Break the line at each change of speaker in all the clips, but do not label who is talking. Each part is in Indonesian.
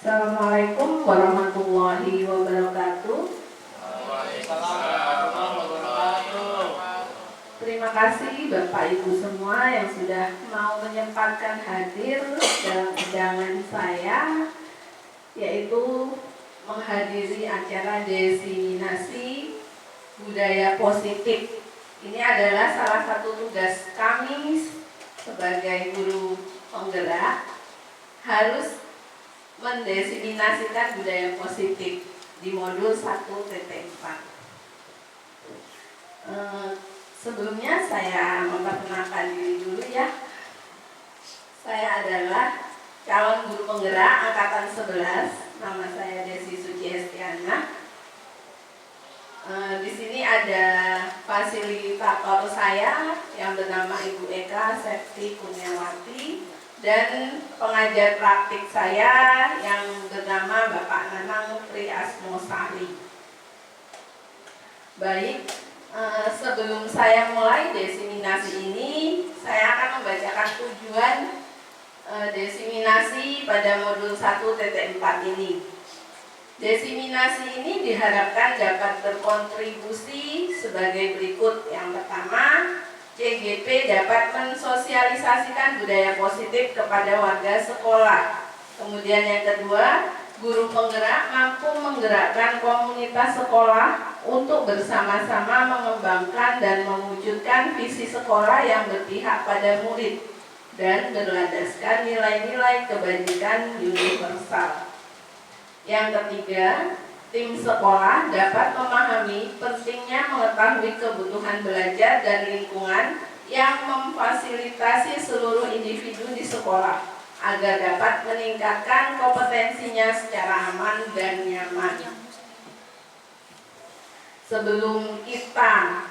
Assalamualaikum warahmatullahi wabarakatuh. Terima kasih Bapak Ibu semua yang sudah mau menyempatkan hadir dalam undangan saya, yaitu menghadiri acara diseminasi budaya positif. Ini adalah salah satu tugas kami sebagai guru penggerak, harus mendiseminasikan budaya positif di modul 1.4. Sebelumnya saya memperkenalkan diri dulu ya. Saya adalah calon guru penggerak angkatan 11. Nama saya Desi Suci Estiana. Di sini ada fasilitator saya yang bernama Ibu Eka Septi Kurniawati dan pengajar praktik saya yang bernama Bapak Nanang Tri Asmosari. Baik, sebelum saya mulai diseminasi ini, saya akan membacakan tujuan diseminasi pada modul 1.4 ini. Diseminasi ini diharapkan dapat berkontribusi sebagai berikut. Yang pertama, CGP dapat mensosialisasikan budaya positif kepada warga sekolah. Kemudian yang kedua, guru penggerak mampu menggerakkan komunitas sekolah untuk bersama-sama mengembangkan dan mewujudkan visi sekolah yang berpihak pada murid dan berlandaskan nilai-nilai kebajikan universal. Yang ketiga, tim sekolah dapat memahami pentingnya mengetahui kebutuhan belajar dan lingkungan yang memfasilitasi seluruh individu di sekolah agar dapat meningkatkan kompetensinya secara aman dan nyaman. Sebelum kita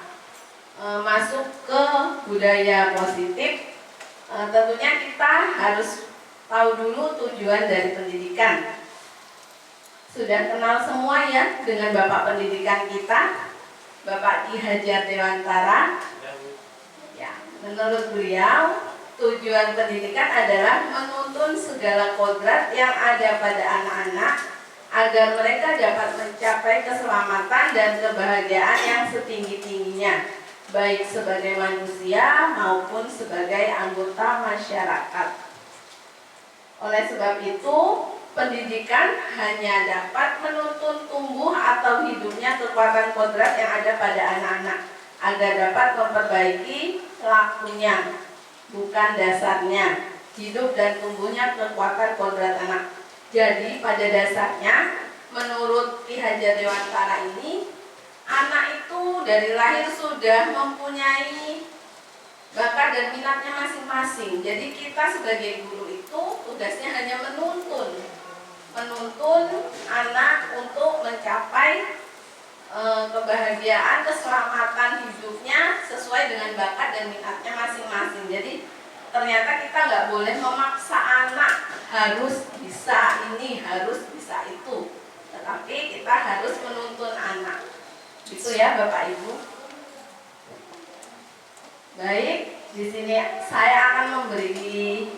masuk ke budaya positif, tentunya kita harus tahu dulu tujuan dari pendidikan. Sudah kenal semua ya dengan Bapak Pendidikan kita, Bapak Ki Hajar Dewantara. Ya, menurut beliau, tujuan pendidikan adalah menuntun segala kodrat yang ada pada anak-anak agar mereka dapat mencapai keselamatan dan kebahagiaan yang setinggi-tingginya, baik sebagai manusia maupun sebagai anggota masyarakat. Oleh sebab itu, pendidikan hanya dapat menuntun tumbuh atau hidupnya kekuatan kodrat yang ada pada anak-anak agar dapat memperbaiki lakunya, bukan dasarnya, hidup dan tumbuhnya kekuatan kodrat anak. Jadi pada dasarnya, menurut Ki Hajar Dewantara ini, anak itu dari lahir sudah mempunyai bakat dan minatnya masing-masing. Jadi kita sebagai guru itu tugasnya hanya menuntun anak untuk mencapai kebahagiaan, keselamatan hidupnya sesuai dengan bakat dan minatnya masing-masing. Jadi ternyata kita nggak boleh memaksa anak harus bisa ini, harus bisa itu, tetapi kita harus menuntun anak. Gitu ya Bapak Ibu. Baik, di sini saya akan memberi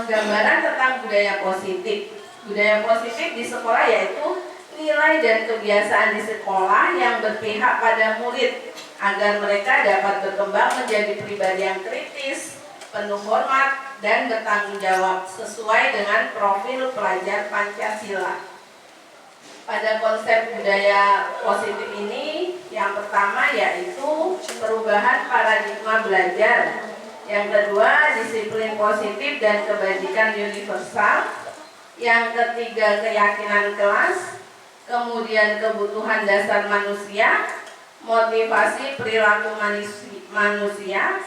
gambaran tentang budaya positif. Budaya positif di sekolah yaitu nilai dan kebiasaan di sekolah yang berpihak pada murid agar mereka dapat berkembang menjadi pribadi yang kritis, penuh hormat, dan bertanggung jawab sesuai dengan profil pelajar Pancasila. Pada konsep budaya positif ini, yang pertama yaitu perubahan paradigma belajar. Yang kedua, disiplin positif dan kebajikan universal. Yang ketiga, keyakinan kelas. Kemudian kebutuhan dasar manusia, motivasi perilaku manusia,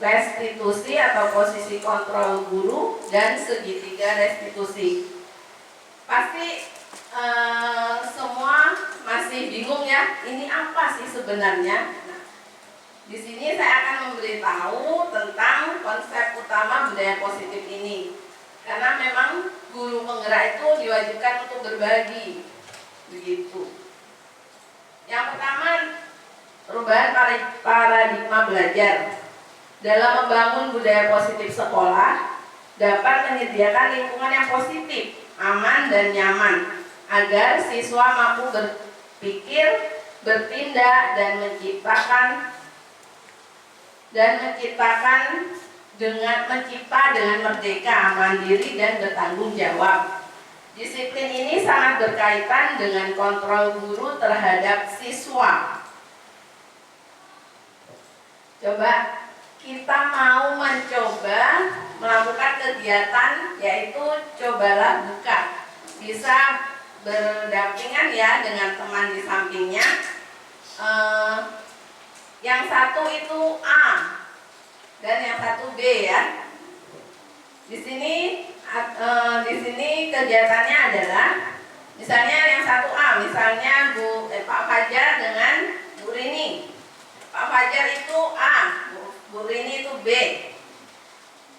restitusi atau posisi kontrol guru, dan segitiga restitusi. Pasti semua masih bingung ya, ini apa sih sebenarnya? Nah, di sini saya akan memberitahu tentang konsep utama budaya positif ini. Karena memang guru penggerak itu diwajibkan untuk berbagi, begitu. Yang pertama, perubahan paradigma belajar. Dalam membangun budaya positif sekolah, dapat menyediakan lingkungan yang positif, aman dan nyaman agar siswa mampu berpikir, bertindak dan mencipta dengan merdeka, mandiri dan bertanggung jawab. Disiplin ini sangat berkaitan dengan kontrol guru terhadap siswa. Coba kita mau mencoba melakukan kegiatan yaitu cobalah buka. Bisa berdampingan ya dengan teman di sampingnya. Yang satu itu A dan yang satu B ya. Di sini kegiatannya adalah misalnya yang satu A, misalnya Pak Fajar dengan Bu Rini. Pak Fajar itu A, Bu Rini itu B.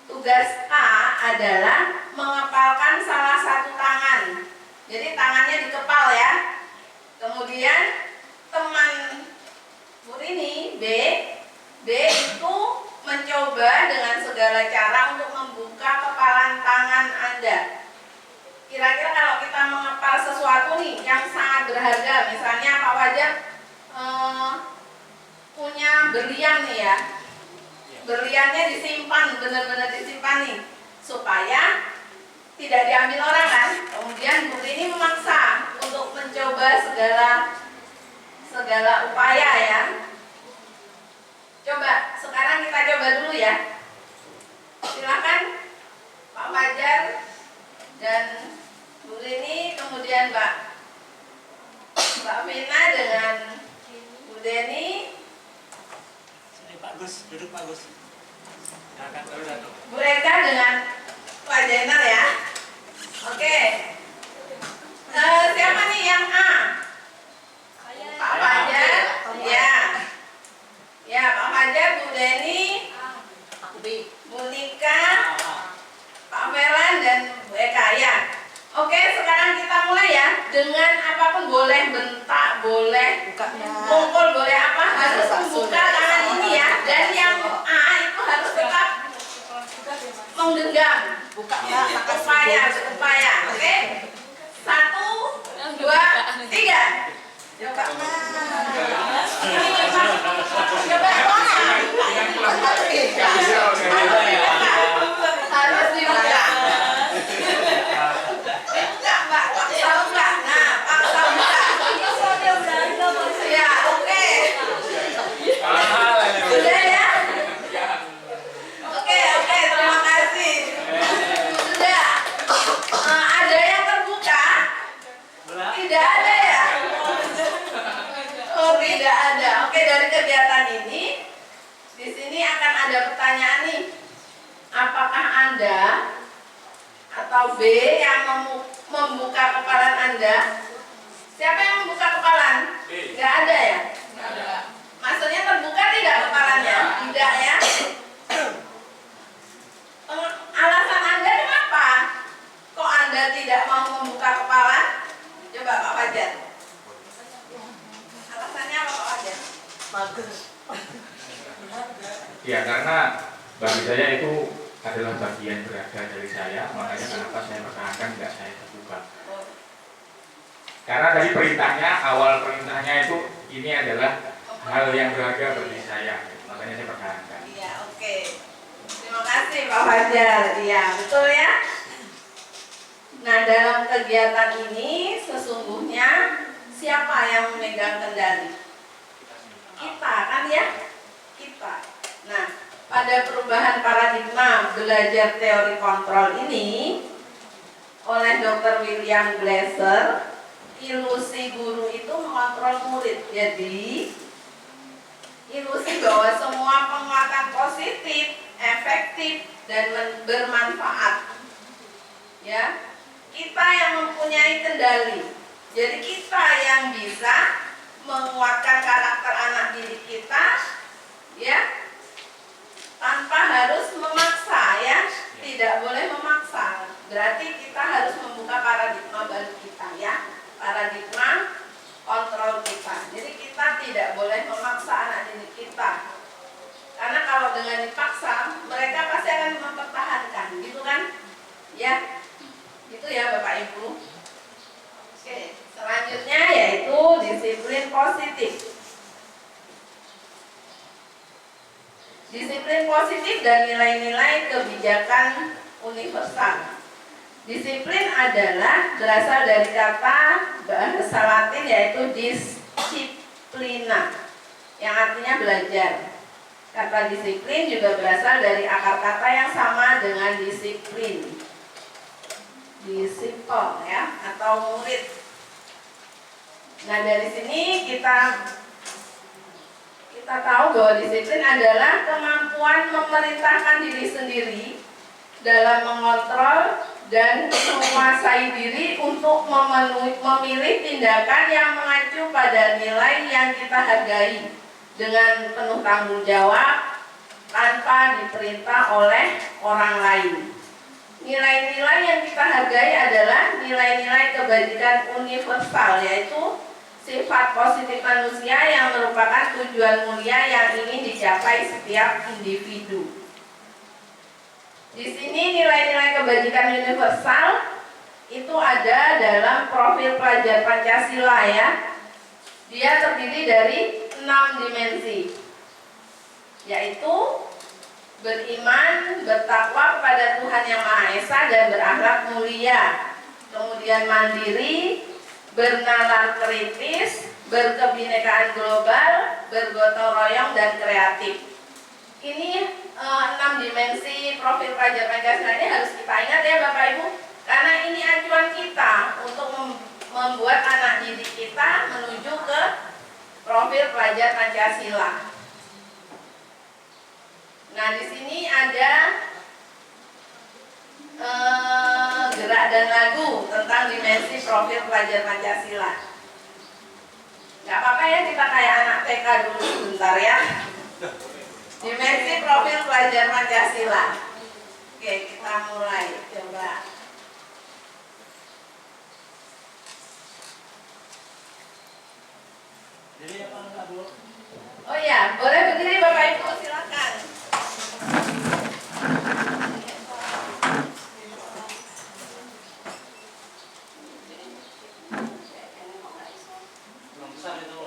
Tugas A adalah mengepalkan salah satu tangan. Jadi tangannya dikepal ya. Kemudian teman Bu Rini B itu mencoba dengan segala cara untuk membuka kepalan tangan Anda. Kira-kira kalau kita mengepal sesuatu nih yang sangat berharga, misalnya Pak Fajar punya berlian nih ya. Berliannya disimpan, benar-benar disimpan nih, supaya tidak diambil orang kan. Kemudian Bu Rini memaksa untuk mencoba segala upaya ya. Coba, sekarang kita coba dulu ya. Silakan Pak Fajar dan Bu Rini, kemudian Mbak Vina dengan Bu Deni.
Sini Pak Gus, duduk Pak Gus.
Bu Eka dengan Pak Jainal ya. Oke. Siapa nih yang A? Pak Fajar. Ya. Ya, Pak Fajar, Bu Deni, Bu Nika, Pak Ferlan dan Bu Eka ya. Oke, sekarang kita mulai ya. Dengan apapun, boleh bentak, boleh pukul, boleh apa, harus membuka tangan ini ya. Dan yang A itu harus tetap menggenggam. Upaya. Oke. 1, 2, 3. Coba. Harus dibuka. Mbak. Paksa buka. Nah, paksa buka. Ya, oke. Sudah ya? Oke, terima kasih. Sudah. Ada yang terbuka? Tidak ada ya? Oh, tidak ada. Oke, dari kegiatan ini di sini akan ada pertanyaan nih. Apakah Anda atau B yang membuka kepalan Anda? Siapa yang membuka kepalan? Tidak ada ya? Tidak ada. Maksudnya terbuka tidak kepalannya? Tidak ya? Alasan Anda kenapa? Kok Anda tidak mau membuka kepala? Coba Pak Fajar. Alasannya apa Pak Fajar?
Bagus.
Ya, karena bagi saya itu adalah bagian berharga dari saya, makanya kenapa saya pertahankan tidak saya terbuka. Karena tadi awal perintahnya itu ini adalah hal yang berharga bagi saya, makanya saya pertahankan.
Iya, oke. Terima kasih Pak Fajar. Iya, betul ya. Nah, dalam kegiatan ini sesungguhnya siapa yang memegang kendali? Kita kan ya? Kita. Nah, pada perubahan paradigma belajar teori kontrol ini oleh Dr. William Glasser, ilusi guru itu mengontrol murid. Jadi, ilusi bahwa semua penguatan positif, efektif, dan bermanfaat. Ya, kita yang mempunyai kendali. Jadi kita yang bisa menguatkan karakter anak didik kita, ya, tanpa harus memaksa, ya. Tidak boleh memaksa. Berarti kita harus membuka paradigma baru kita, ya, paradigma kontrol kita. Jadi kita tidak boleh memaksa anak didik kita. Karena kalau dengan dipaksa, mereka pasti akan mempertahankan, gitu kan? Disiplin positif dan nilai-nilai kebijakan universal. Disiplin adalah berasal dari kata bahasa Latin yaitu disciplina, yang artinya belajar. Kata disiplin juga berasal dari akar kata yang sama dengan disiplin, disciple ya, atau murid. Nah, dari sini kita tahu bahwa disiplin adalah kemampuan memerintahkan diri sendiri dalam mengontrol dan menguasai diri untuk memilih tindakan yang mengacu pada nilai yang kita hargai dengan penuh tanggung jawab tanpa diperintah oleh orang lain. Nilai-nilai yang kita hargai adalah nilai-nilai kebajikan universal, yaitu sifat positif manusia yang merupakan tujuan mulia yang ingin dicapai setiap individu. Di sini nilai-nilai kebajikan universal itu ada dalam profil pelajar Pancasila ya. Dia terdiri dari 6 dimensi, yaitu beriman, bertakwa kepada Tuhan Yang Maha Esa dan berakhlak mulia, kemudian mandiri, bernalar kritis, berkebinekaan global, bergotong royong dan kreatif. Ini 6 dimensi profil pelajar Pancasila ini harus kita ingat ya Bapak Ibu, karena ini acuan kita untuk membuat anak didik kita menuju ke profil pelajar Pancasila. Nah, di sini ada gerak dan lagu tentang dimensi profil pelajar Pancasila. Gak apa-apa ya, kita kayak anak TK dulu sebentar ya. Dimensi profil pelajar Pancasila. Oke, kita mulai coba.
Jadi apa enggak Bu?
Oh ya, boleh berdiri Bapak Ibu, silakan.
Belum besar itu.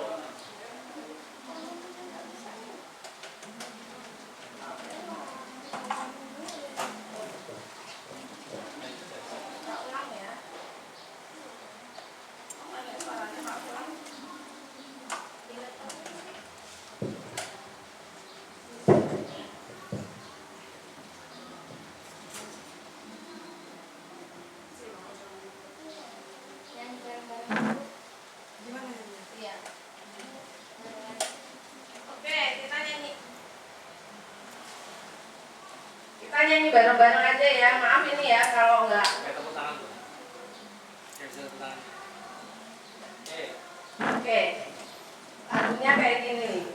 Kita nyanyi bareng-bareng aja ya. Maaf ini ya kalau enggak. Kayak tepuk tangan tuh. Kayak bisa tepuk tangan.
Oke. Lagunya kayak gini.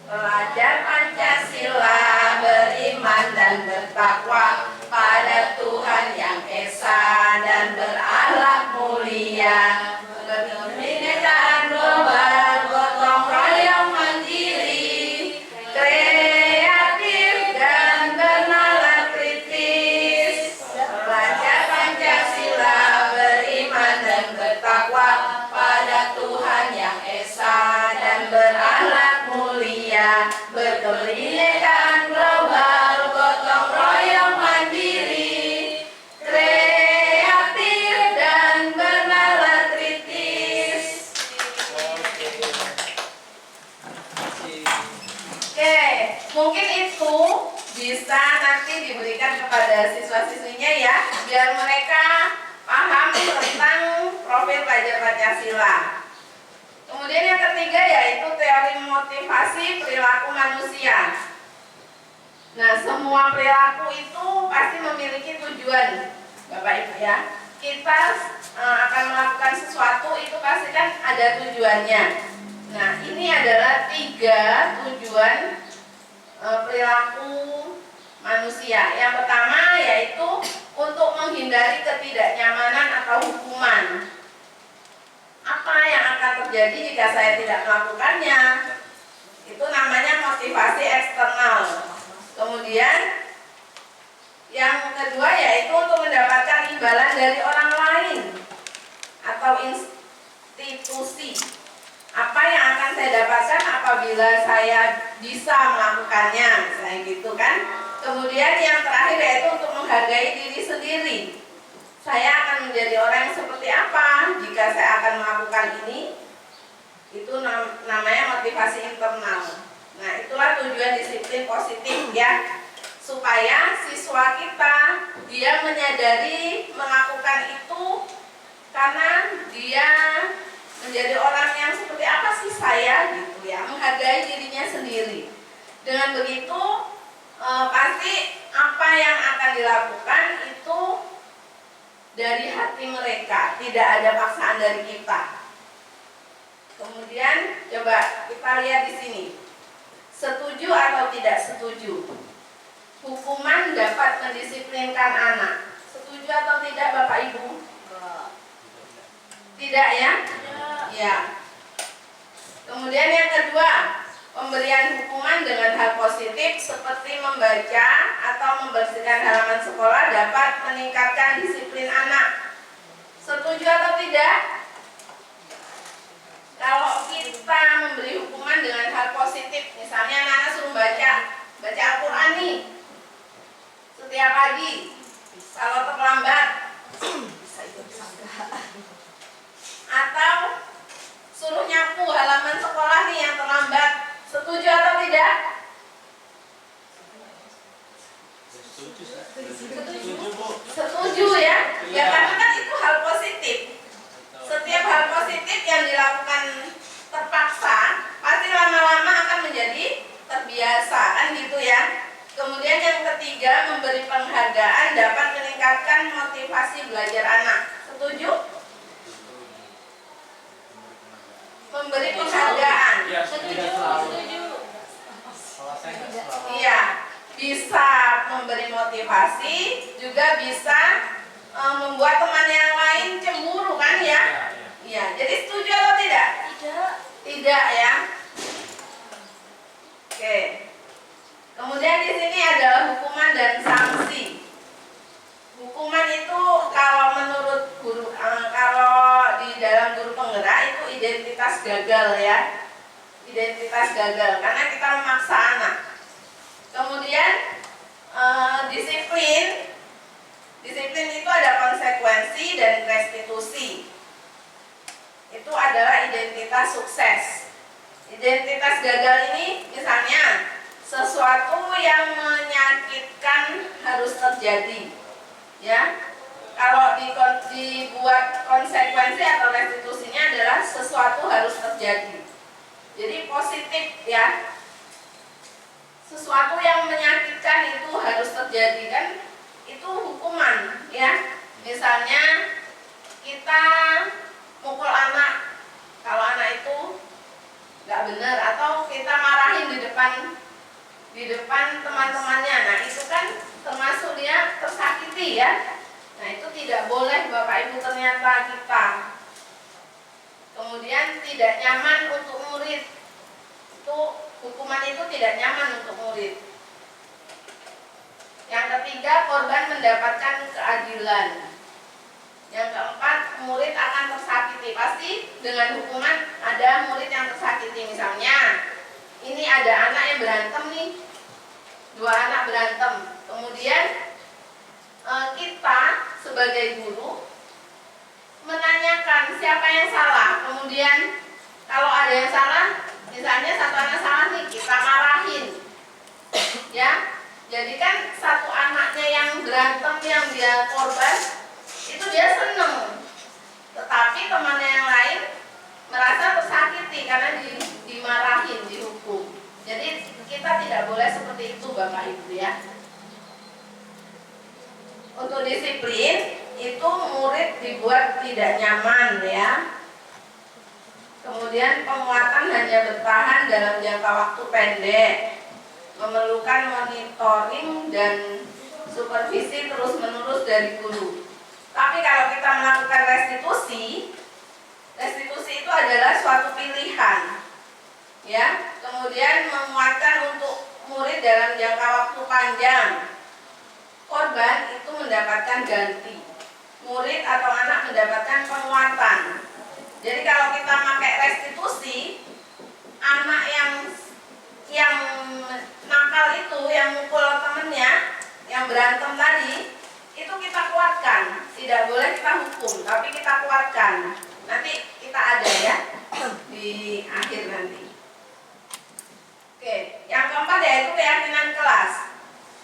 Pelajar Pancasila beriman dan bertakwa pada Tuhan Yang Esa dan berakhlak mulia, kebinekaan global, gotong royong mandiri, kreatif dan bernalar kritis. Pelajar Pancasila beriman dan bertakwa pada Tuhan Yang Esa dan berakhlak mulia, berkebinekaan global, gotong royong mandiri, kreatif dan bernalar kritis. Oke, mungkin itu bisa nanti diberikan kepada siswa-siswinya ya, biar mereka paham tentang profil pelajar Pancasila. Kemudian yang ketiga yaitu teori motivasi perilaku manusia. Nah, semua perilaku itu pasti memiliki tujuan, Bapak Ibu ya. Kita akan melakukan sesuatu itu pasti kan ada tujuannya. Nah, ini adalah 3 tujuan perilaku manusia. Yang pertama yaitu untuk menghindari ketidaknyamanan atau hukuman. Apa yang akan terjadi jika saya tidak melakukannya? Itu namanya motivasi eksternal. Kemudian yang kedua yaitu untuk mendapatkan imbalan dari orang lain atau apabila saya bisa melakukannya, misalnya gitu kan. Kemudian yang terakhir yaitu untuk menghargai diri sendiri. Saya akan menjadi orang yang seperti apa jika saya akan melakukan ini. Itu namanya motivasi internal. Nah, itulah tujuan disiplin positif ya, supaya siswa kita dia menyadari melakukan itu karena dia menjadi orang yang seperti apa sih saya gitu ya, menghargai dirinya sendiri. Dengan begitu pasti apa yang akan dilakukan itu dari hati mereka, tidak ada paksaan dari kita. Kemudian coba kita lihat di sini. Setuju atau tidak setuju? Hukuman dapat mendisiplinkan anak. Setuju atau tidak Bapak Ibu? Tidak ya? Ya. Kemudian yang kedua, pemberian hukuman dengan hal positif seperti membaca atau membersihkan halaman sekolah dapat meningkatkan disiplin anak. Setuju atau tidak? Kalau kita memberi hukuman dengan hal positif, misalnya anak-anak suruh baca Al-Quran nih setiap pagi. Kalau terlambat, atau suruh nyapu halaman sekolah nih yang terlambat, setuju atau tidak? Setuju ya? Ya karena kan itu hal positif. Setiap hal positif yang dilakukan terpaksa pasti lama-lama akan menjadi terbiasa, kan gitu ya. Kemudian yang ketiga, memberi penghargaan dapat meningkatkan motivasi belajar anak. Setuju? Memberi penghargaan. Iya, bisa memberi motivasi, juga bisa membuat teman yang lain cemburu kan ya? Iya, jadi setuju atau tidak? Tidak ya. Oke. Kemudian di sini ada hukuman dan sanksi. Hukuman itu kalau menurut guru, kalau di dalam guru penggerak itu identitas gagal ya. Identitas gagal karena kita memaksa anak. Kemudian disiplin itu ada konsekuensi dan restitusi. Itu adalah identitas sukses. Identitas gagal ini misalnya sesuatu yang menyakitkan harus terjadi. Ya. Kalau dibuat konsekuensi atau restitusinya adalah sesuatu harus terjadi. Jadi positif ya. Sesuatu yang menyakitkan itu harus terjadi kan? Itu hukuman ya. Misalnya kita mukul anak, kalau anak itu nggak benar, atau kita marahin di depan teman-temannya, nah itu kan termasuk dia tersakiti ya. Nah itu tidak boleh Bapak Ibu ternyata kita. Kemudian tidak nyaman untuk murid, itu hukuman itu tidak nyaman untuk murid. Yang ketiga, korban mendapatkan keadilan. Yang keempat, murid akan tersakiti. Pasti dengan hukuman ada murid yang tersakiti. Misalnya, ini ada anak yang berantem nih, 2 anak berantem. Kemudian kita sebagai guru menanyakan siapa yang salah. Kemudian kalau ada yang salah, misalnya satu anak salah nih, kita marahin. Ya. Jadi kan satu anaknya yang berantem, yang dia korban, itu dia seneng. Tetapi temannya yang lain merasa tersakiti karena dimarahin, dihukum. Jadi kita tidak boleh seperti itu Bapak Ibu ya. Untuk disiplin itu murid dibuat tidak nyaman ya. Kemudian penguatan hanya bertahan dalam jangka waktu pendek, memerlukan monitoring dan supervisi terus-menerus dari guru. Tapi kalau kita melakukan restitusi itu adalah suatu pilihan, ya. Kemudian menguatkan untuk murid dalam jangka waktu panjang. Korban itu mendapatkan ganti, murid atau anak mendapatkan penguatan. Jadi kalau kita pakai restitusi, anak yang berantem tadi itu kita kuatkan, tidak boleh kita hukum, tapi kita kuatkan. Nanti kita ada ya di akhir nanti. Oke, yang keempat yaitu keyakinan kelas.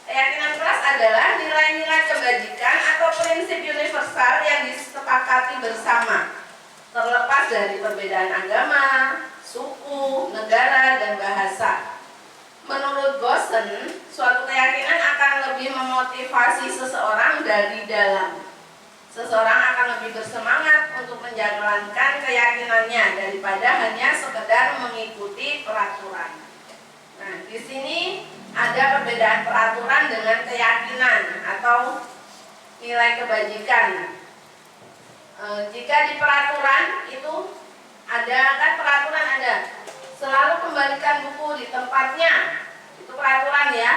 Keyakinan kelas adalah nilai-nilai kebajikan atau prinsip universal yang disepakati bersama, terlepas dari perbedaan agama, suku, negara, dan bahasa. Menurut Gosen, suatu keyakinan akan lebih memotivasi seseorang dari dalam. Seseorang akan lebih bersemangat untuk menjalankan keyakinannya daripada hanya sekedar mengikuti peraturan. Nah, di sini ada perbedaan peraturan dengan keyakinan atau nilai kebajikan. Jika di peraturan itu ada kan peraturan ada selalu kembalikan buku di tempatnya, itu peraturan ya.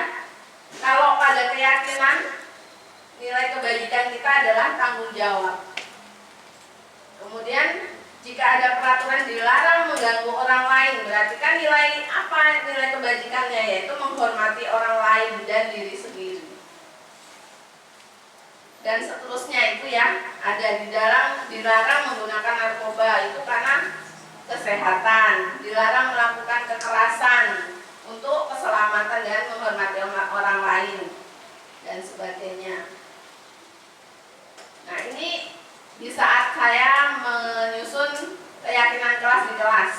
Kalau pada keyakinan nilai kebajikan kita adalah tanggung jawab. Kemudian jika ada peraturan dilarang mengganggu orang lain, berarti kan nilai apa nilai kebajikannya, yaitu menghormati orang lain dan diri sendiri. Dan seterusnya itu ya, ada dilarang menggunakan narkoba, itu karena kesehatan, dilarang melakukan kekerasan untuk keselamatan dan menghormati orang lain dan sebagainya. Nah, ini di saat saya menyusun keyakinan kelas di kelas.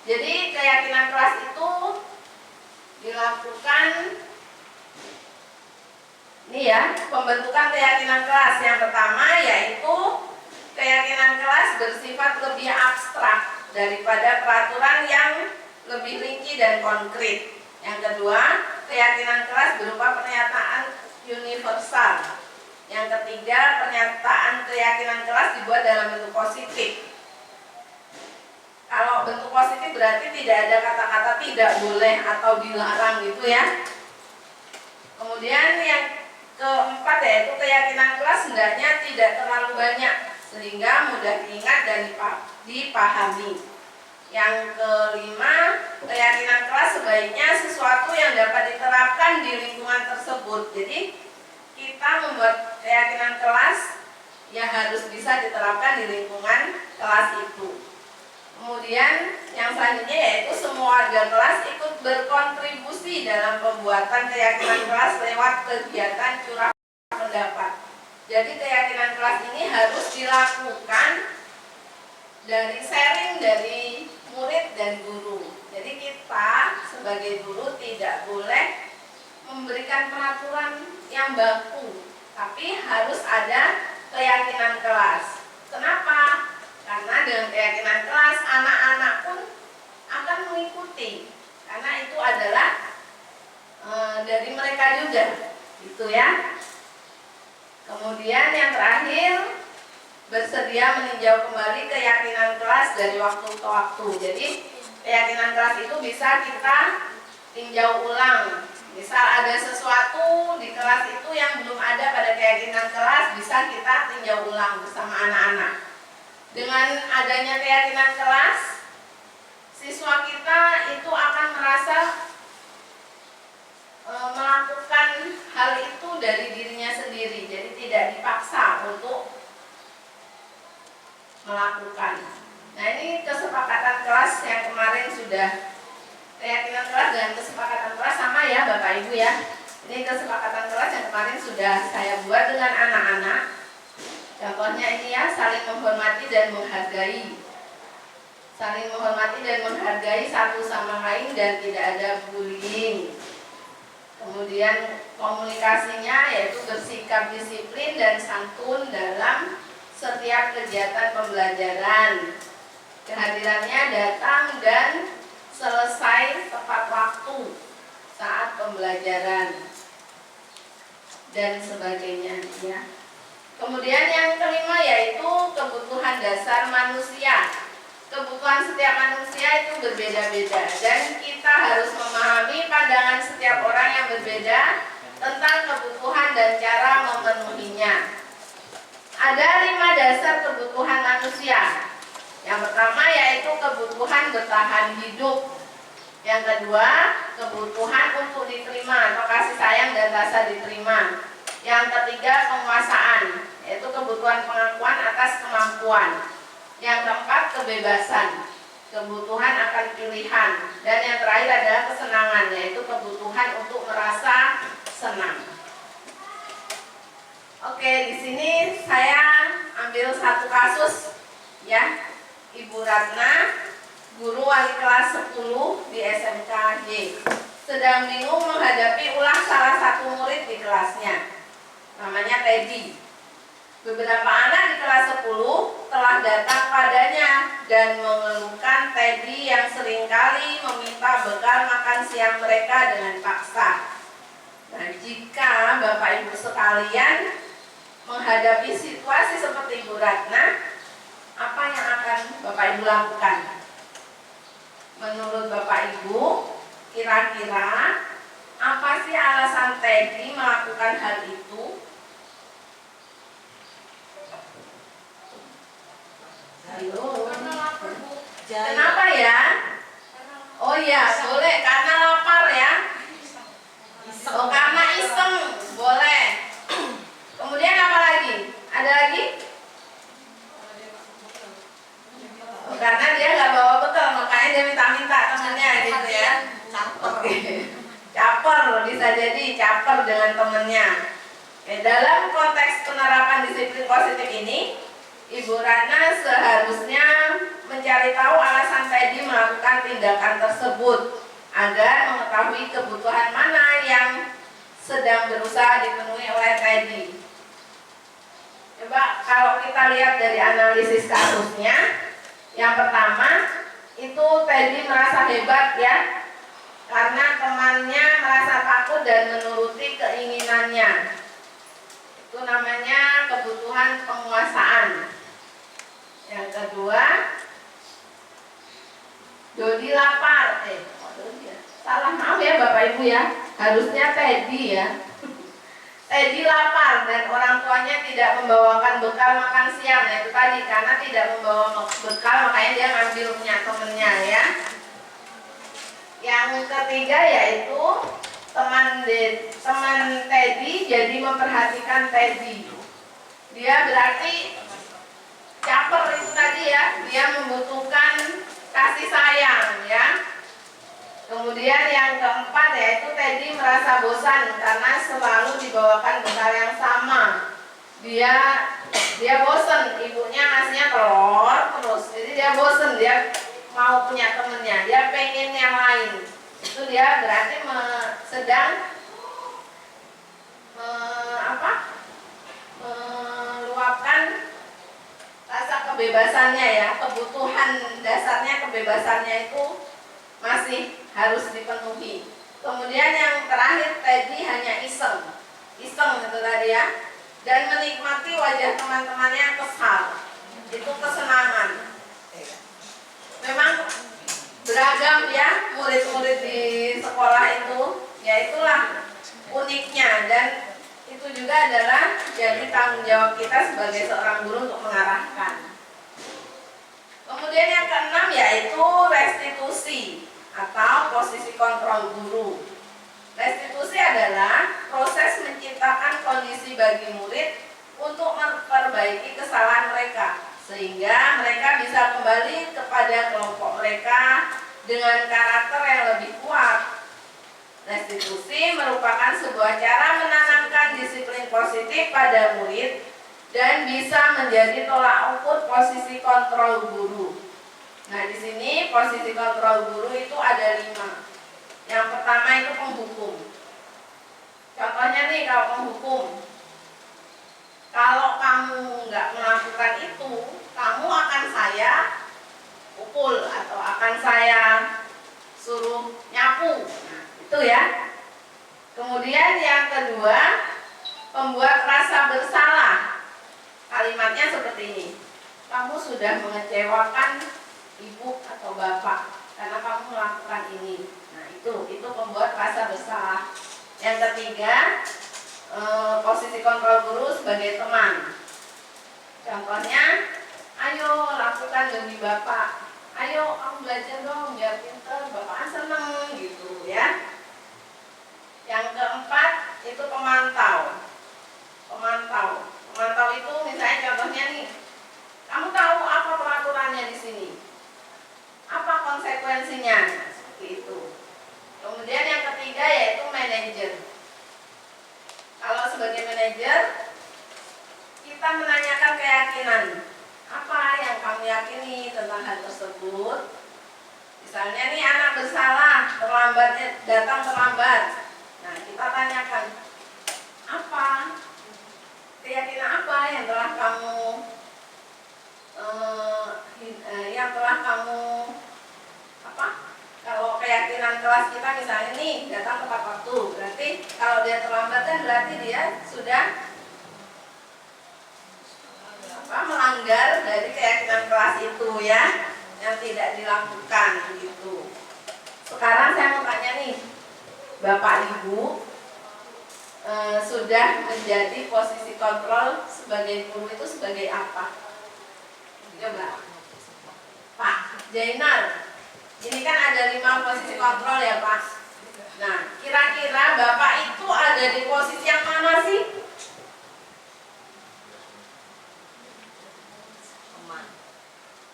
Jadi keyakinan kelas itu dilakukan ini ya, pembentukan keyakinan kelas. Yang pertama yaitu keyakinan kelas bersifat lebih abstrak daripada peraturan yang lebih rinci dan konkret. Yang kedua, keyakinan kelas berupa pernyataan universal. Yang ketiga, pernyataan keyakinan kelas dibuat dalam bentuk positif. Kalau bentuk positif berarti tidak ada kata-kata tidak boleh atau dilarang gitu ya. Kemudian yang keempat yaitu keyakinan kelas hendaknya tidak terlalu banyak sehingga mudah diingat dan dipahami. Yang kelima, keyakinan kelas sebaiknya sesuatu yang dapat diterapkan di lingkungan tersebut. Jadi kita membuat keyakinan kelas ya harus bisa diterapkan di lingkungan kelas itu. Kemudian yang selanjutnya yaitu semua warga kelas ikut berkontribusi dalam pembuatan keyakinan kelas lewat kegiatan curah pendapat. Jadi keyakinan kelas ini harus dilakukan dari sharing dari murid dan guru. Jadi kita sebagai guru tidak boleh memberikan peraturan yang baku, tapi harus ada keyakinan kelas. Kenapa? Karena dengan keyakinan kelas anak-anak pun akan mengikuti, karena itu adalah dari mereka juga, gitu ya. Kemudian yang terakhir, bersedia meninjau kembali keyakinan kelas dari waktu ke waktu. Jadi keyakinan kelas itu bisa kita tinjau ulang. Misal ada sesuatu di kelas itu yang belum ada pada keyakinan kelas, bisa kita tinjau ulang bersama anak-anak. Dengan adanya keyakinan kelas, siswa kita itu akan merasa melakukan hal itu dari dirinya sendiri, jadi tidak dipaksa untuk melakukan. Nah, ini kesepakatan kelas yang kemarin sudah, keyakinan kelas dan kesepakatan kelas sama ya Bapak Ibu ya. Ini kesepakatan kelas yang kemarin sudah saya buat dengan anak-anak. Contohnya ini ya, saling menghormati dan menghargai. Saling menghormati dan menghargai satu sama lain dan tidak ada bullying. Kemudian komunikasinya yaitu bersikap disiplin dan santun dalam setiap kegiatan pembelajaran. Kehadirannya datang dan selesai tepat waktu saat pembelajaran dan sebagainya ya. Kemudian yang kelima yaitu kebutuhan dasar manusia. Kebutuhan setiap manusia itu berbeda-beda dan kita harus memahami pandangan setiap orang yang berbeda tentang kebutuhan dan cara memenuhinya. Ada 5 dasar kebutuhan manusia. Yang pertama yaitu kebutuhan bertahan hidup. Yang kedua, kebutuhan untuk diterima atau kasih sayang dan rasa diterima. Yang ketiga, penguasaan, yaitu kebutuhan pengakuan atas kemampuan. Yang keempat, kebebasan, kebutuhan akan pilihan. Dan yang terakhir adalah kesenangan, yaitu kebutuhan untuk merasa senang. Oke, di sini saya ambil satu kasus ya. Ibu Ratna, guru wali kelas 10 di SMK Y, sedang bingung menghadapi ulah salah satu murid di kelasnya. Namanya Teddy. Beberapa anak di kelas 10 telah datang padanya dan mengeluhkan Teddy yang seringkali meminta bekal makan siang mereka dengan paksa. Nah, jika Bapak Ibu sekalian menghadapi situasi seperti Ibu Ratna, apa yang akan Bapak Ibu lakukan? Menurut Bapak Ibu, kira-kira apa sih alasan Teddy melakukan hal itu? Ayo. Kenapa ya? Oh iya, boleh karena lapar ya. Oh, karena iseng, boleh. Kemudian apa lagi? Ada lagi? Oh, karena dia nggak bawa bekal, makanya dia minta-minta temennya gitu ya. Oke. Caper, bisa jadi caper dengan temennya. Dalam konteks penerapan disiplin positif ini, Ibu Ratna seharusnya mencari tahu alasan Teddy melakukan tindakan tersebut agar mengetahui kebutuhan mana yang sedang berusaha dipenuhi oleh Teddy. Coba kalau kita lihat dari analisis kasusnya, yang pertama itu Teddy merasa hebat ya, karena temannya merasa takut dan menuruti keinginannya. Itu namanya kebutuhan penguasaan. Yang kedua, Dodi lapar. Salah, maaf ya Bapak Ibu ya, harusnya Teddy ya. Teddy lapar dan orang tuanya tidak membawakan bekal makan siang. Itu tadi karena tidak membawa bekal, makanya dia ngambil punya temennya ya. Yang ketiga yaitu teman Teddy jadi memperhatikan Teddy. Dia berarti caper itu tadi ya, dia membutuhkan kasih sayang ya. Kemudian yang keempat yaitu Teddy merasa bosan karena selalu dibawakan bekal yang sama. Dia bosan, ibunya ngasihnya telur terus, jadi dia bosan, dia mau punya temennya, dia pengen yang lain. Itu dia berarti sedang meluapkan rasa kebebasannya ya, kebutuhan dasarnya kebebasannya itu masih harus dipenuhi. Kemudian yang terakhir Teddy hanya iseng itu tadi ya, dan menikmati wajah teman-temannya yang kesal. Itu kesenangan. Memang beragam ya murid-murid di sekolah itu, ya itulah uniknya, dan itu juga adalah jadi tanggung jawab kita sebagai seorang guru untuk mengarahkan. Kemudian yang keenam yaitu restitusi atau posisi kontrol guru. Restitusi adalah proses menciptakan kondisi bagi murid untuk memperbaiki kesalahan mereka, sehingga mereka bisa kembali kepada kelompok mereka dengan karakter yang lebih kuat. Restitusi merupakan sebuah cara menanamkan disiplin positif pada murid dan bisa menjadi tolak ukur posisi kontrol guru. Nah, di sini posisi kontrol guru itu ada 5. Yang pertama itu penghukum. Contohnya nih, kalau penghukum, kalau kamu nggak melakukan itu, kamu akan saya pukul atau akan saya suruh nyapu. Nah, itu ya. Kemudian yang kedua, pembuat rasa bersalah. Kalimatnya seperti ini: kamu sudah mengecewakan ibu atau bapak karena kamu melakukan ini. Nah, itu pembuat rasa bersalah. Yang ketiga, posisi kontrol guru sebagai teman. Contohnya, ayo lakukan demi bapak, ayo kamu belajar dong biar pinter, bapak seneng gitu ya. Yang keempat itu pemantau. Pemantau. Pemantau itu misalnya contohnya nih, kamu tahu apa peraturannya di sini? Apa konsekuensinya? Nah, seperti itu. Kemudian yang ketiga yaitu manajer. Kalau sebagai manajer, kita menanyakan keyakinan. Apa yang kamu yakini tentang hal tersebut? Misalnya nih anak bersalah, datang terlambat. Nah, kita tanyakan, apa keyakinan apa yang telah kamu apa? Kalau keyakinan kelas kita misalnya nih datang tepat waktu, berarti kalau dia terlambat kan berarti dia sudah melanggar dari keyakinan kelas itu ya, yang tidak dilakukan gitu. Sekarang saya mau tanya nih, Bapak Ibu sudah menjadi posisi kontrol sebagai guru itu sebagai apa? Coba, Pak Jainal, ini kan ada 5 posisi kontrol ya Pak. Nah, kira-kira Bapak itu ada di posisi yang mana sih?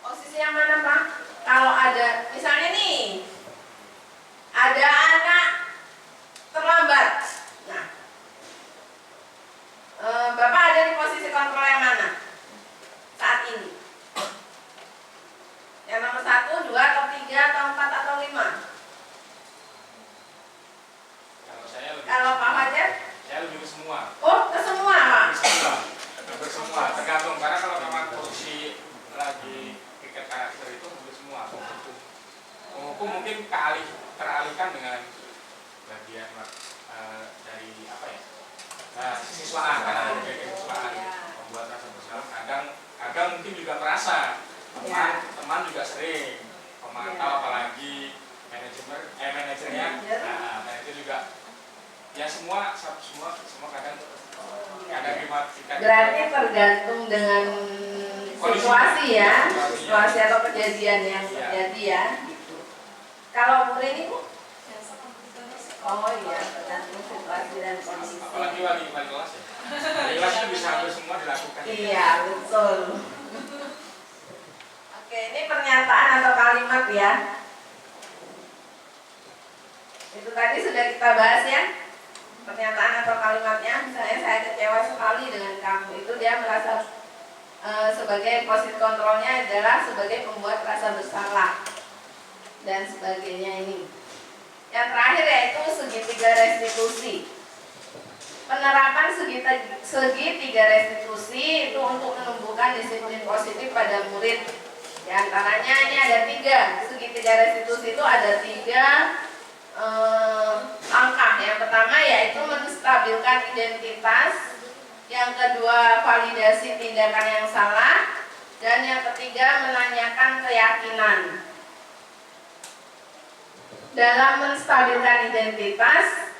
Posisi yang mana Pak? Kalau ada, misalnya nih, ada anak terlambat. Nah, Bapak ada di posisi kontrol yang mana saat ini? Yang nomor 1, 2, atau 3, atau 4, atau 5? Kalau Pak Fajar?
Saya lebih ke semua.
Oh, ke semua Pak?
Ke semua, tergantung. Karena kalau memang posisi lagi piket karakter itu hampir semua. Hukum mungkin teralihkan dengan bagian dari apa ya? Siswaan, karena ada bagian siswaan membuat rasa bersalah. Kadang mungkin juga merasa teman juga sering pemantau, apalagi manajernya, manajer juga. Ya semua kadang
berarti tergantung dengan situasi ya, situasi atau kejadian yang terjadi ya. Gitu. Kalau Bu ini Bu? Oh iya, tergantung situasi dan kondisi.
Apalagi wali kelas ya. Wali kelas itu bisa hampir semua dilakukan.
Iya betul. Oke, ini pernyataan atau kalimat ya. Itu tadi sudah kita bahas ya. Pernyataan atau kalimatnya, misalnya saya kecewa sekali dengan kamu, itu dia merasa sebagai posisi kontrolnya adalah sebagai pembuat rasa bersalah dan sebagainya ini. Yang terakhir yaitu segitiga restitusi. Penerapan segitiga restitusi itu untuk menumbuhkan disiplin positif pada murid. Di antaranya ini ada 3 segitiga restitusi, itu ada 3 langkah. Yang pertama yaitu menstabilkan identitas, yang kedua validasi tindakan yang salah, dan yang ketiga menanyakan keyakinan. Dalam menstabilkan identitas,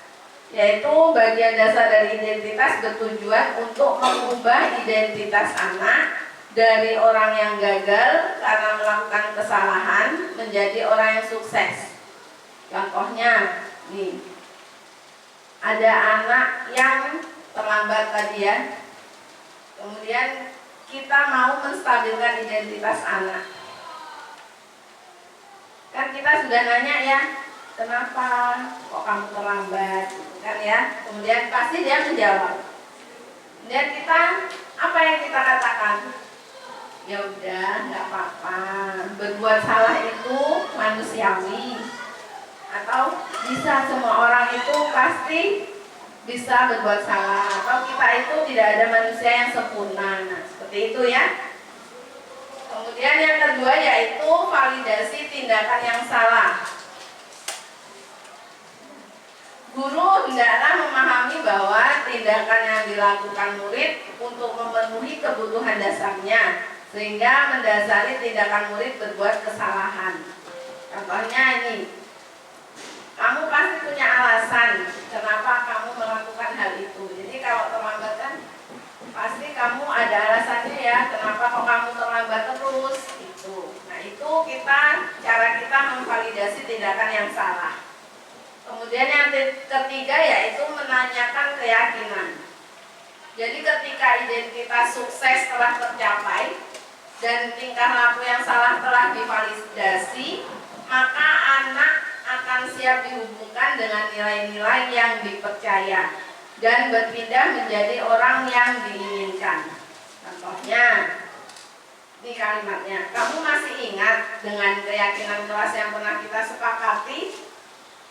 yaitu bagian dasar dari identitas bertujuan untuk mengubah identitas anak dari orang yang gagal karena melakukan kesalahan menjadi orang yang sukses. Contohnya nih, ada anak yang terlambat tadi ya, kemudian kita mau menstabilkan identitas anak. Kan kita sudah nanya ya, kenapa kok kamu terlambat, kan ya. Kemudian pasti dia menjawab. Kemudian kita, apa yang kita katakan? Ya udah, nggak apa-apa. Berbuat salah itu manusiawi. Atau bisa semua orang itu pasti bisa berbuat salah, atau kita itu tidak ada manusia yang sempurna. Nah, seperti itu ya. Kemudian yang kedua yaitu validasi tindakan yang salah. Guru hendaklah memahami bahwa tindakan yang dilakukan murid untuk memenuhi kebutuhan dasarnya, sehingga mendasari tindakan murid berbuat kesalahan. Contohnya ini, kamu pasti punya alasan kenapa kamu melakukan hal itu. Jadi kalau terlambat kan pasti kamu ada alasannya ya, kenapa kok kamu terlambat terus itu. Nah itu cara kita memvalidasi tindakan yang salah. Kemudian yang ketiga yaitu menanyakan keyakinan. Jadi ketika identitas sukses telah tercapai dan tingkah laku yang salah telah divalidasi, maka anak akan siap dihubungkan dengan nilai-nilai yang dipercaya dan berpindah menjadi orang yang diinginkan. Contohnya, ini kalimatnya, kamu masih ingat dengan keyakinan kelas yang pernah kita sepakati?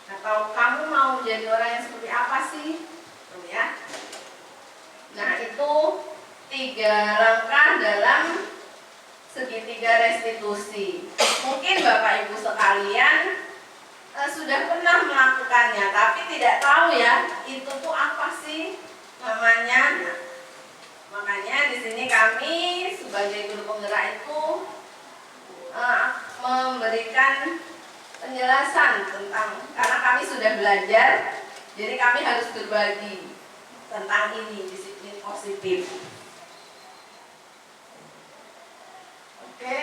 Atau kamu mau jadi orang yang seperti apa sih? Tuh ya. Nah, itu 3 langkah dalam segitiga restitusi. Mungkin Bapak Ibu sekalian sudah pernah melakukannya, tapi tidak tahu ya itu tuh apa sih namanya. Nah, makanya di sini kami sebagai guru penggerak itu memberikan penjelasan tentang, karena kami sudah belajar, jadi kami harus berbagi tentang ini, disiplin positif. Oke,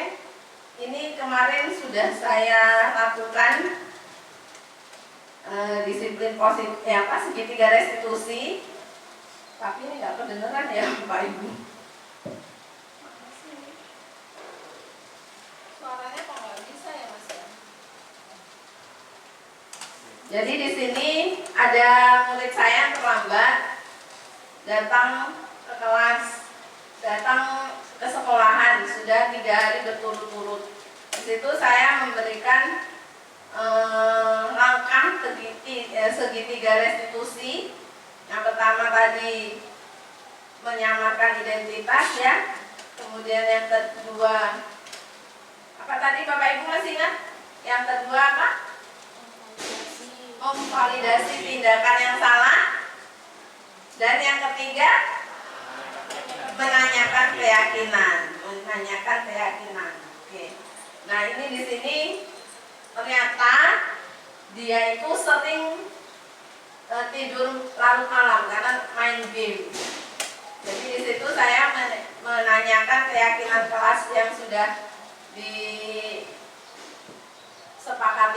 ini kemarin sudah saya lakukan disiplin positif, segitiga restitusi. Tapi ini nggak kedengeran ya Bapak Ibu. Suaranya kok nggak bisa ya Mas ya? Jadi di sini ada murid saya yang terlambat datang ke kelas, datang ke sekolahan sudah 3 hari berturut-turut. Di situ saya memberikan langkah segitiga restitusi. Yang pertama tadi menyamarkan identitas ya. Kemudian yang kedua apa tadi Bapak Ibu masih ingat? Yang kedua apa? Memvalidasi tindakan yang salah. Dan yang ketiga menanyakan keyakinan. Oke. Nah, ini di sini ternyata dia itu sering tidur larut malam karena main game. Jadi di situ saya menanyakan keyakinan kelas yang sudah disepakati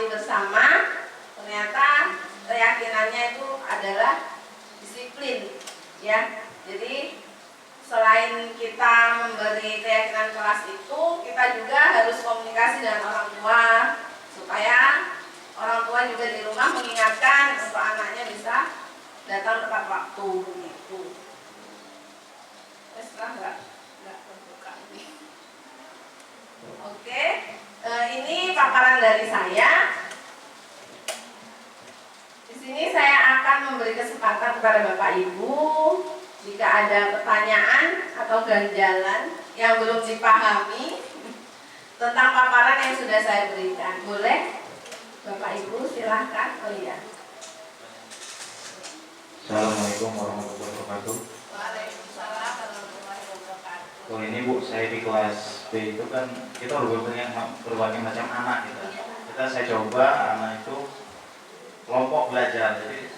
bersama. Ternyata keyakinannya itu adalah disiplin, ya. Jadi selain kita memberi keyakinan kelas itu, kita juga harus komunikasi dengan orang tua supaya orang tua juga di rumah mengingatkan untuk anaknya bisa datang tepat waktu gitu. Setelah nggak terbuka ini. Oke, ini paparan dari saya. Di sini saya akan memberi kesempatan kepada Bapak Ibu jika ada pertanyaan atau ganjalan yang belum dipahami tentang paparan yang sudah saya berikan. Boleh? Bapak Ibu silahkan. Oh iya.
Assalamualaikum warahmatullahi wabarakatuh.
Waalaikumsalam warahmatullahi wabarakatuh.
Oh ini Bu, saya di kelas B itu kan kita berbagai macam anak gitu. Saya coba anak itu kelompok belajar. Jadi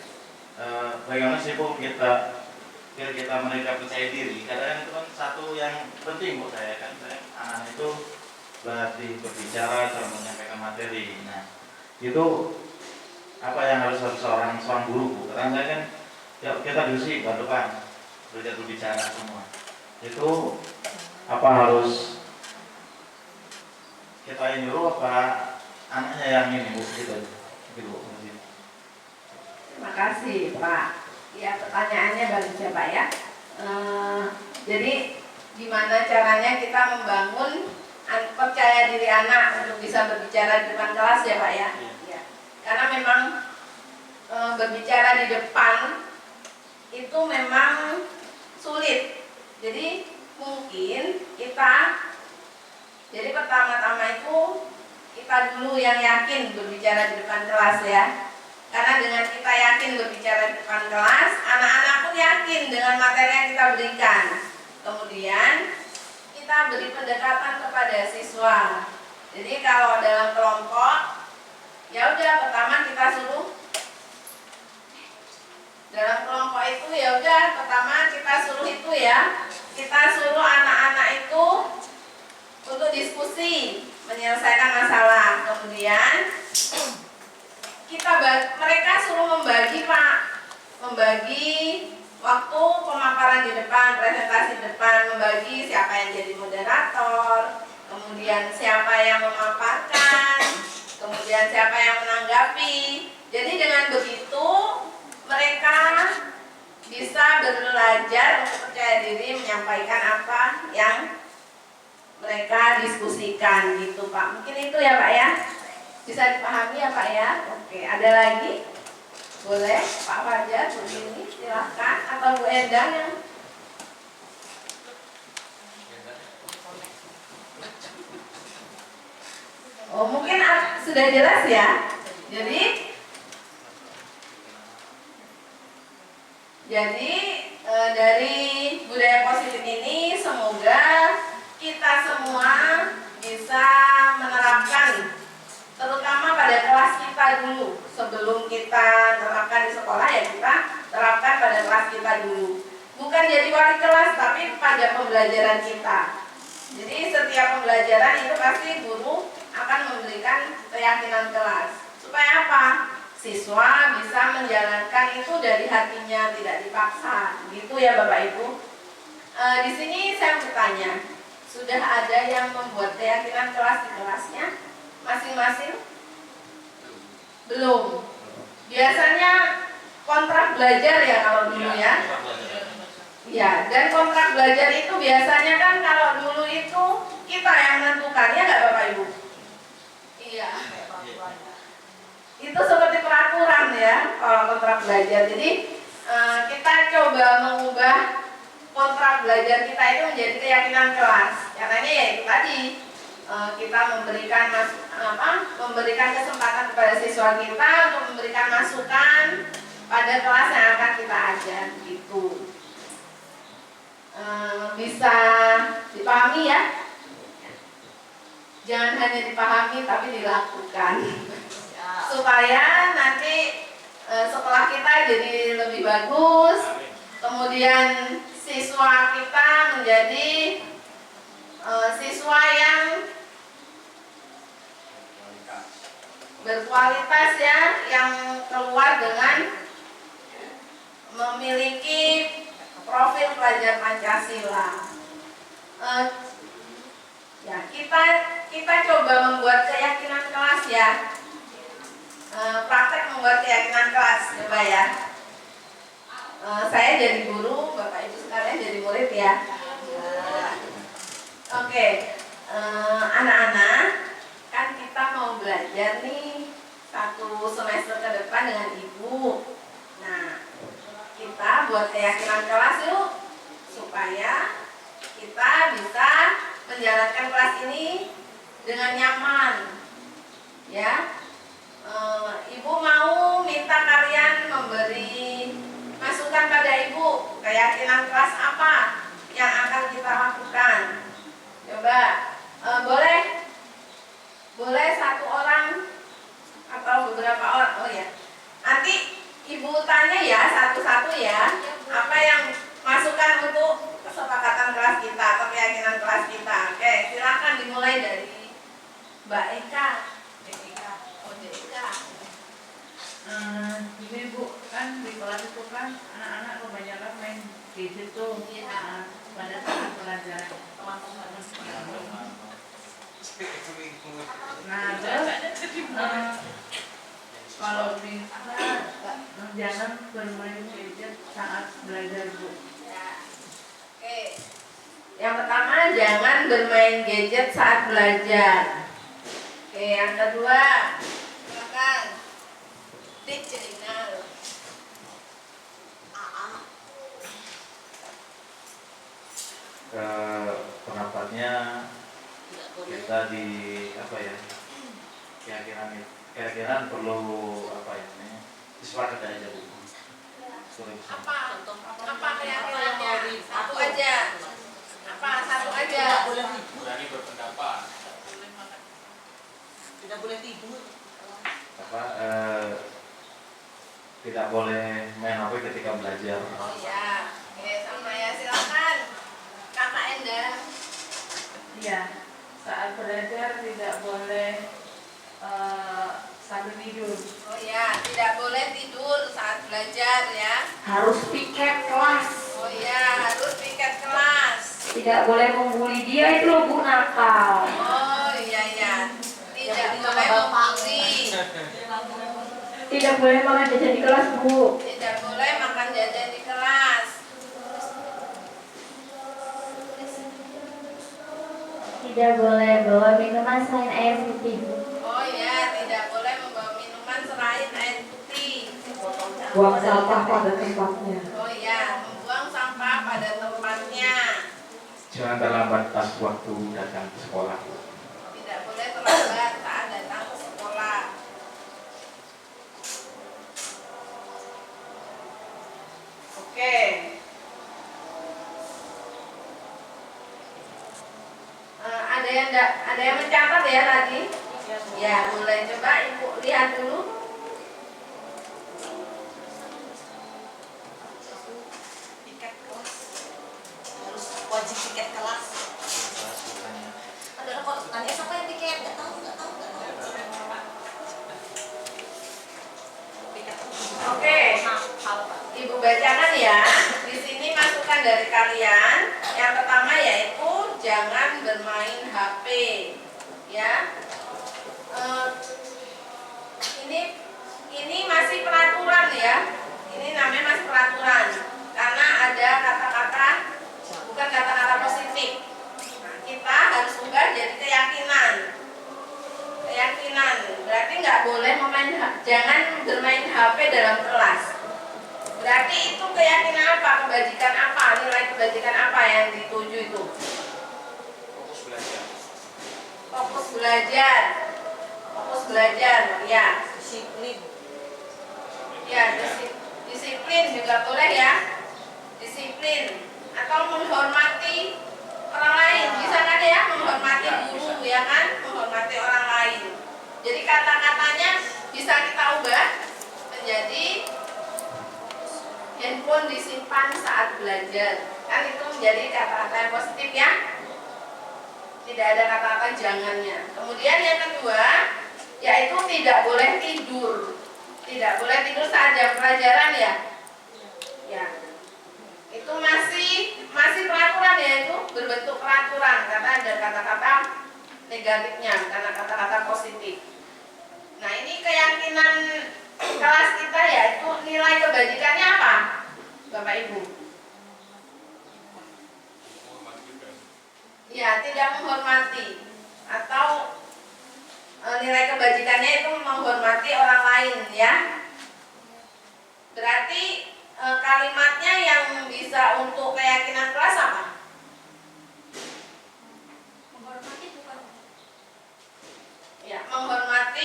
bagaimana sih Bu biar kita mereka percaya diri. Kadang itu kan satu yang penting Bu saya anak itu berbicara cara menyampaikan materi. Nah, itu apa yang harus seorang guru Bu? Karena saya kan kita dulu sih depan belajar berbicara semua. Itu apa harus kita nyuruh apa anaknya yang ini Bu? Gitu Bu.
Terima kasih Pak. Ya, pertanyaannya bagus ya Pak ya. Jadi gimana caranya kita membangun percaya diri anak untuk bisa berbicara di depan kelas ya Pak ya? Ya. Karena memang berbicara di depan itu memang sulit. Jadi mungkin jadi pertama-tama itu kita dulu yang yakin berbicara di depan kelas ya. Karena dengan kita yakin berbicara di depan kelas, anak-anak pun yakin dengan materi yang kita berikan. Kemudian kita beri pendekatan kepada siswa. Jadi kalau dalam kelompok, ya udah pertama kita suruh dalam kelompok itu ya udah pertama kita suruh itu ya, kita suruh anak-anak itu untuk diskusi menyelesaikan masalah. Kemudian mereka suruh membagi Pak, membagi waktu pemaparan di depan, presentasi di depan, membagi siapa yang jadi moderator, kemudian siapa yang memaparkan, kemudian siapa yang menanggapi. Jadi dengan begitu mereka bisa belajar untuk percaya diri menyampaikan apa yang mereka diskusikan gitu Pak. Mungkin itu ya Pak ya. Bisa dipahami ya Pak ya. Oke, ada lagi? Boleh Pak Fajar, Bu Ini silahkan, atau Bu Endang yang mungkin sudah jelas ya. Jadi dari budaya positif ini semoga kita semua bisa menerapkan, terutama pada kelas kita dulu. Sebelum kita terapkan di sekolah ya kita terapkan pada kelas kita dulu. Bukan jadi wali kelas tapi pada pembelajaran kita. Jadi setiap pembelajaran itu pasti guru akan memberikan keyakinan kelas. Supaya apa? Siswa bisa menjalankan itu dari hatinya, tidak dipaksa. Gitu ya Bapak Ibu. Di sini saya bertanya, sudah ada yang membuat keyakinan kelas di kelasnya masing-masing? Belum. Biasanya kontrak belajar ya kalau dulu ya. Iya, dan kontrak belajar itu biasanya kan kalau dulu itu kita yang menentukan, ya nggak Bapak Ibu? Iya. Itu seperti peraturan ya kalau kontrak belajar. Jadi kita coba mengubah kontrak belajar kita itu menjadi keyakinan kelas. Caranya ya itu tadi, kita memberikan kesempatan kepada siswa kita untuk memberikan masukan pada kelas yang akan kita ajar gitu. Bisa dipahami ya? Jangan hanya dipahami tapi dilakukan supaya nanti sekolah kita jadi lebih bagus, kemudian siswa kita menjadi siswa yang berkualitas ya, yang keluar dengan memiliki profil pelajar Pancasila. Ya, kita coba membuat keyakinan kelas ya. Praktek membuat keyakinan kelas, coba ya. Saya jadi guru, Bapak Ibu sekalian jadi murid ya. Oke, anak-anak, kan kita mau belajar nih 1 semester ke depan dengan Ibu. Nah, kita buat keyakinan kelas yuk, supaya kita bisa menjalankan kelas ini dengan nyaman, ya. Ibu mau minta kalian memberi masukan pada Ibu, keyakinan kelas apa yang akan kita lakukan. Coba, boleh 1 orang atau beberapa orang. Oh ya, nanti Ibu tanya ya satu-satu ya, apa yang masukan untuk kesepakatan kelas kita atau keyakinan kelas kita. Oke, silakan dimulai dari Mbak Eka.
Ibu kan di kelas itu kan anak-anak kebanyakan main gadget tuh pada saat pelajaran. Nah terus kalau bisa jangan bermain gadget saat belajar Bu.
Oke. Yang pertama jangan bermain gadget saat belajar. Oke, yang kedua silakan. Dijelinal.
Pendapatnya kita di apa ya, keyakinan perlu apa ya, disepakati aja Bu.
Apa keyakinannya? Satu aja. Apa? Satu aja.
Berani berpendapat.
Tidak boleh tidur.
Tidak boleh main HP ketika belajar.
Oh iya. Oke, sama ya, silakan. Kakak Enda.
Iya, saat belajar tidak boleh sambil tidur.
Oh iya, tidak boleh tidur saat belajar ya.
Harus pikir.
piket kelas.
Oh iya, harus piket kelas.
Tidak boleh membuli dia, itu loh Bu, nakal.
Oh iya. Tidak boleh membuli.
Tidak boleh makan jajan di kelas Bu.
Tidak boleh makan jajan di kelas.
Tidak boleh bawa minuman selain air putih.
Oh iya, tidak boleh membawa minuman selain air putih.
Buang sampah pada tempatnya.
Oh iya, membuang sampah pada tempatnya.
Jangan terlambat pas waktu datang ke sekolah.
Tidak boleh terlambat saat datang ke sekolah.
Oke. Ada yang mencatat ya tadi? Ya, mulai coba Ibu lihat dulu.
Piket kelas. Harus wajib piket kelas. Ada kok tanya siapa yang piket? Nggak tahu. Piket.
Oke. Ibu bacakan ya. Di sini masukan dari kalian. Yang pertama yaitu jangan bermain HP. Ya. Ini masih peraturan ya. Ini namanya masih peraturan. Karena ada kata-kata bukan kata-kata positif. Nah, kita harus ubah jadi keyakinan. Berarti nggak boleh jangan bermain HP dalam kelas. Berarti itu keyakinan apa, kebajikan apa, nilai kebajikan apa yang dituju itu?
Fokus belajar.
Fokus belajar, ya.
Disiplin.
Ya, disiplin juga boleh ya. Disiplin atau menghormati orang lain. Bisa kan ya, menghormati guru ya kan, menghormati orang lain. Jadi kata-katanya bisa kita ubah menjadi handphone disimpan saat belajar. Kan itu menjadi kata-kata yang positif ya. Tidak ada kata-kata jangannya. Kemudian yang kedua, yaitu tidak boleh tidur. Tidak boleh tidur saat jam pelajaran ya. Ya. Itu masih peraturan ya, itu berbentuk peraturan karena ada kata-kata negatifnya, karena kata-kata positif. Nah, ini keyakinan kelas kita ya, itu nilai kebajikannya apa? Bapak Ibu. Ya, tidak menghormati atau nilai kebajikannya itu menghormati orang lain ya. Berarti kalimatnya yang bisa untuk keyakinan kelas apa?
Menghormati bukan.
Ya, menghormati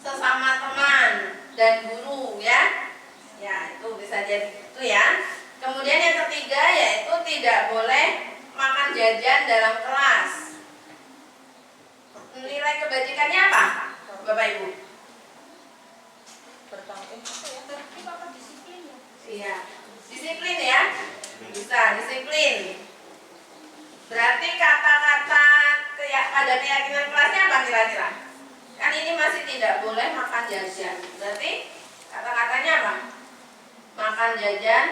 sesama teman dan guru ya. Ya, itu bisa jadi itu ya. Kemudian yang ketiga yaitu tidak boleh makan jajan dalam kelas. Nilai kebajikannya apa, Bapak Ibu? Iya, disiplin ya. Bisa disiplin. Berarti kata-kata pada keyakinan kelasnya apa kira-kira? Kan ini masih tidak boleh makan jajan. Berarti kata-katanya apa? Makan jajan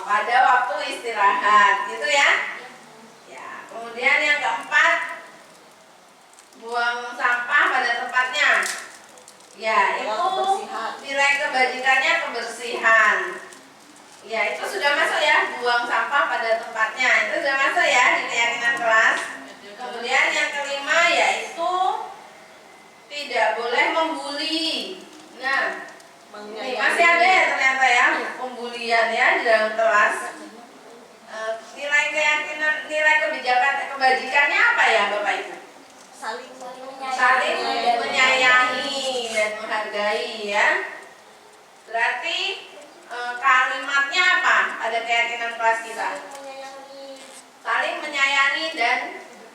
pada waktu istirahat, gitu ya. Ya, kemudian yang keempat, buang sampah pada tempatnya. Ya, itu nilai kebajikannya kebersihan. Ya, itu sudah masuk ya, buang sampah pada tempatnya. Itu sudah masuk ya di keyakinan kelas. Kemudian yang kelima yaitu tidak boleh membuli. Nah, ini masih ada ya ternyata ya pembulian ya di dalam kelas. Nilai keyakinan, nilai kebajikannya apa ya Bapak Ibu?
Saling
menyayangi dan menghargai ya. Berarti kalimatnya apa? Ada keyakinan kelas kita. Saling menyayangi dan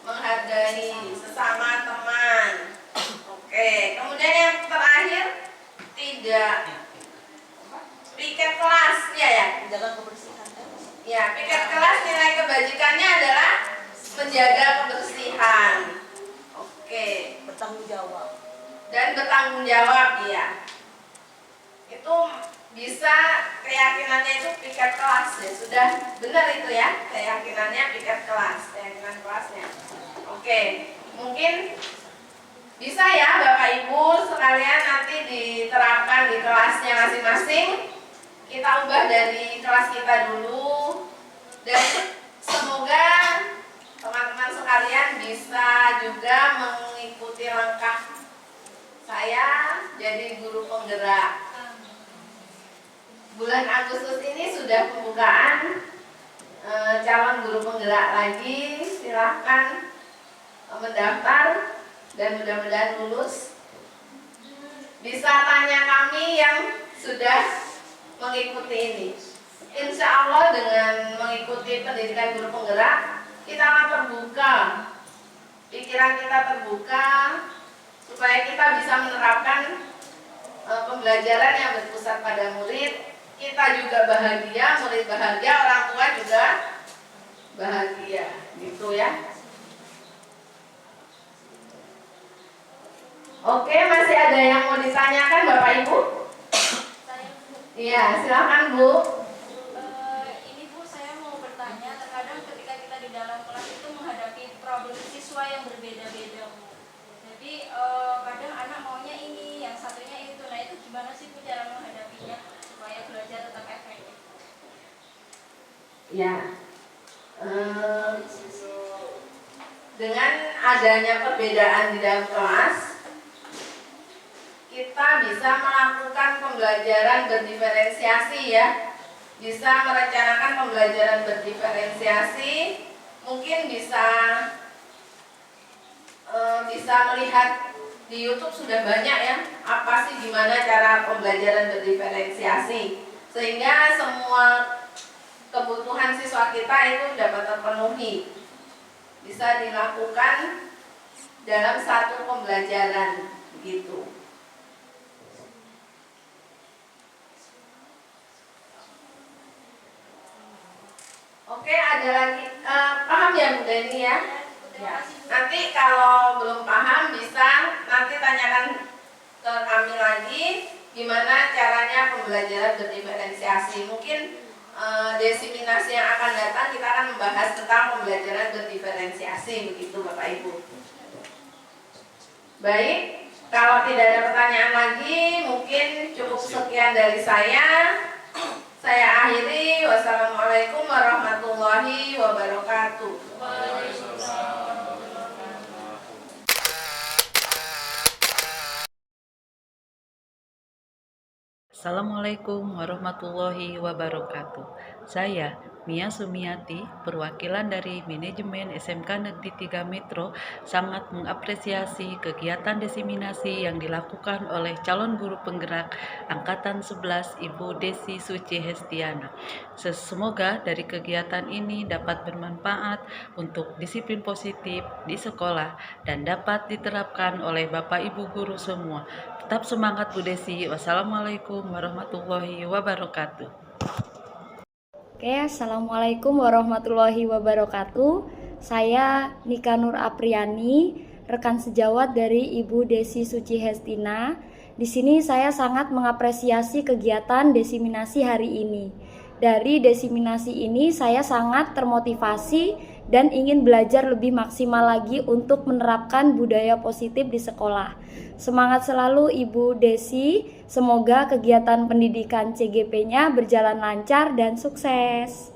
menghargai sesama teman. Oke, kemudian yang terakhir tidak piket kelas ya.
menjaga kebersihan.
Ya, piket kelas nilai kebajikannya adalah menjaga kebersihan. Oke.
Bertanggung jawab.
Dan bertanggung jawab ya. itu bisa keyakinannya itu piket kelas ya, sudah benar itu ya, keyakinannya piket kelas, keyakinan kelasnya. Oke, mungkin bisa ya Bapak Ibu sekalian nanti diterapkan di kelasnya masing-masing. Kita ubah dari kelas kita dulu, dan semoga teman-teman sekalian bisa juga mengikuti langkah saya jadi guru penggerak. Bulan Agustus ini sudah pembukaan calon guru penggerak lagi, silahkan mendaftar dan mudah-mudahan lulus. Bisa tanya kami yang sudah mengikuti ini. Insya Allah dengan mengikuti pendidikan guru penggerak, kita akan terbuka, pikiran kita terbuka, supaya kita bisa menerapkan pembelajaran yang berpusat pada murid. Kita juga bahagia, murid bahagia, orang tua juga bahagia, gitu ya. Oke, masih ada yang mau ditanyakan Bapak Ibu? Iya, silakan Bu.
Ini Bu, saya mau bertanya, terkadang ketika kita di dalam kelas itu menghadapi problem siswa yang berbeda-beda Bu. Jadi kadang anak maunya ini, yang satunya itu. Nah itu gimana sih Bu cara menghadapinya supaya belajar tetap efektif?
Ya, dengan adanya perbedaan di dalam kelas, kita bisa melakukan pembelajaran berdiferensiasi ya. Bisa merencanakan pembelajaran berdiferensiasi, mungkin bisa melihat di YouTube sudah banyak ya, apa sih gimana cara pembelajaran berdiferensiasi, sehingga semua kebutuhan siswa kita itu dapat terpenuhi. Bisa dilakukan dalam satu pembelajaran gitu. Oke, ada lagi paham ya Bu Deni ya? Ya. Nanti kalau belum paham bisa nanti tanyakan ke kami lagi gimana caranya pembelajaran berdiferensiasi. Mungkin desiminasi yang akan datang kita akan membahas tentang pembelajaran berdiferensiasi, begitu Bapak Ibu. Baik, kalau tidak ada pertanyaan lagi mungkin cukup sekian dari saya. Saya akhiri. Wassalamualaikum warahmatullahi wabarakatuh.
Assalamualaikum warahmatullahi wabarakatuh. Saya Mia Sumiati, perwakilan dari Manajemen SMK Negeri 3 Metro, sangat mengapresiasi kegiatan desiminasi yang dilakukan oleh calon guru penggerak Angkatan 11 Ibu Desi Suci Hestiana. Semoga dari kegiatan ini dapat bermanfaat untuk disiplin positif di sekolah dan dapat diterapkan oleh Bapak Ibu guru semua. Tetap semangat Bu Desi. Wassalamualaikum warahmatullahi wabarakatuh.
Oke, Assalamualaikum warahmatullahi wabarakatuh. Saya Nika Nur Apriani, rekan sejawat dari Ibu Desi Suci Hestina. Di sini saya sangat mengapresiasi kegiatan desiminasi hari ini. Dari desiminasi ini saya sangat termotivasi dan ingin belajar lebih maksimal lagi untuk menerapkan budaya positif di sekolah. Semangat selalu Ibu Desi, semoga kegiatan pendidikan CGP-nya berjalan lancar dan sukses.